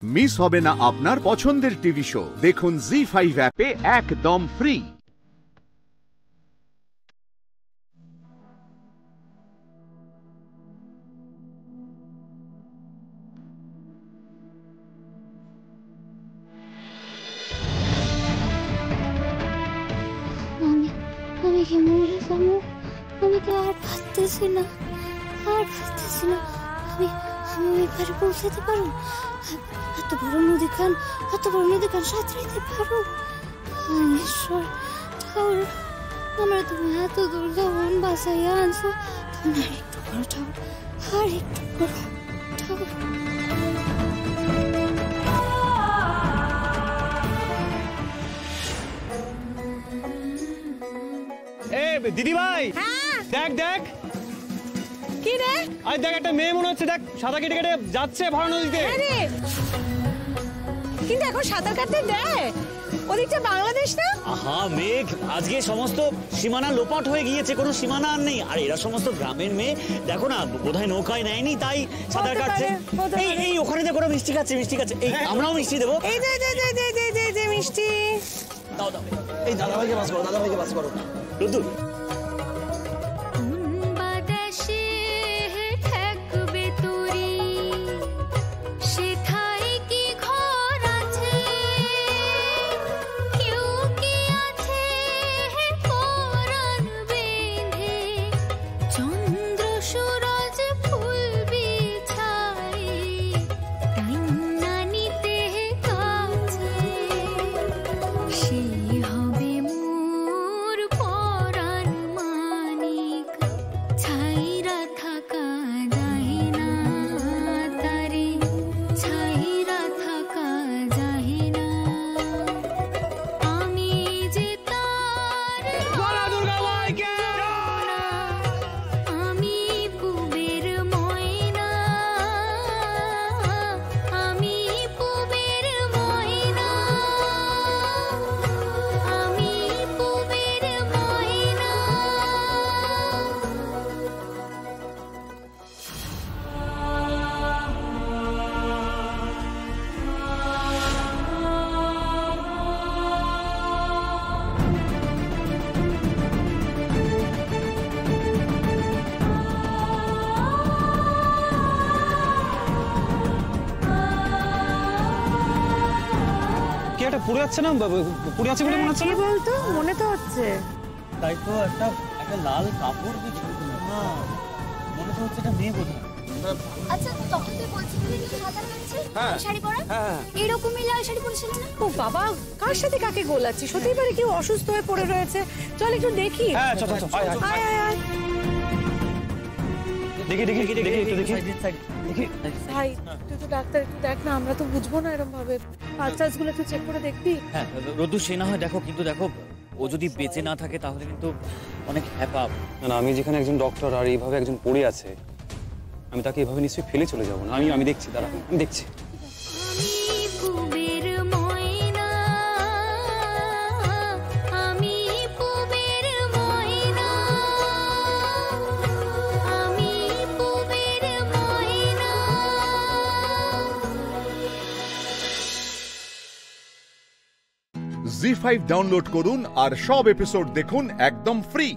Miss হবে না আপনার পছন্দের টিভি শো। দেখুন জি5 অ্যাপে একদম ফ্রি। আমি কি মরে যাবো? আমি কি আর পারতেছি না, আমি ওই পারে পৌঁছাতে পারো? এত বড় নদী খান সাঁতরাইতে পারো? ঈশ্বর, ঠাকুর, আমরা তুমি এত দূর যাবেন বাসাইয়া আনছো, তুমি আর একটু করো ঠাকুর, আর একটু করো ঠাকুর। দিদি ভাই, দেখ দেখ কি রে? আরে দেখ, একটা মেয়ে মনে হচ্ছে, দেখ সাঁতার কেটে কেটে যাচ্ছে ভরা নদীতে। কিন্তু এখন সাঁতার কাটতে দেয়? ওদিকটা বাংলাদেশ না? আহা মেঘ, আজকে সমস্ত সীমানা লোপাট হয়ে গিয়েছে, কোনো সীমানা আর নেই। আর এরা সমস্ত গ্রামের মেয়ে, দেখো না বোধহয় নৌকায় নেয়নি, তাই সাঁতার কাটছে। এই ওখানে দেখো ওরা মিষ্টি খাচ্ছে। এই আমরাও মিষ্টি দেবো। এই দে মিষ্টি দাও। এই দাদাভাইকে বাস করো রুদ্র। পুড়ে যাচ্ছে না, পুড়ে আছে বলে মনে হচ্ছে। বলতো মনে তো হচ্ছে, তাই তো একটা লাল কাপড় না, মনে তো হচ্ছে এটা মেয়ে বোধহয়। আচ্ছা, তখন তুই বলছিলি যে সাঁতার কাটছিস, শাড়ি পরা, এরকমই লাল শাড়ি পরেছিল না? ও বাবা, কার সাথে কাকে গোলাচ্ছিস? হতেই পারে কেউ অসুস্থ হয়ে পড়ে রয়েছে, চল একটু দেখি। চল আয়। দেখি ভাই তুই তো ডাক্তার, একটু দেখ না, আমরা তো বুঝবো না এরকম ভাবে। পালস গুলো একটু চেক করে দেখবি? হ্যাঁ রোদ্দু, সে না হয় দেখো, কিন্তু দেখো ও যদি বেঁচে না থাকে তাহলে কিন্তু অনেক হ্যাপা। না, আমি যেখানে একজন ডক্টর আর এইভাবে একজন পড়ে আছে, আমি তাকে এভাবে নিশ্চয়ই ফেলে চলে যাবো না। আমি দেখছি, দাঁড়া, আমি দেখছি। জি5 ডাউনলোড করুন আর সব এপিসোড দেখুন একদম ফ্রি।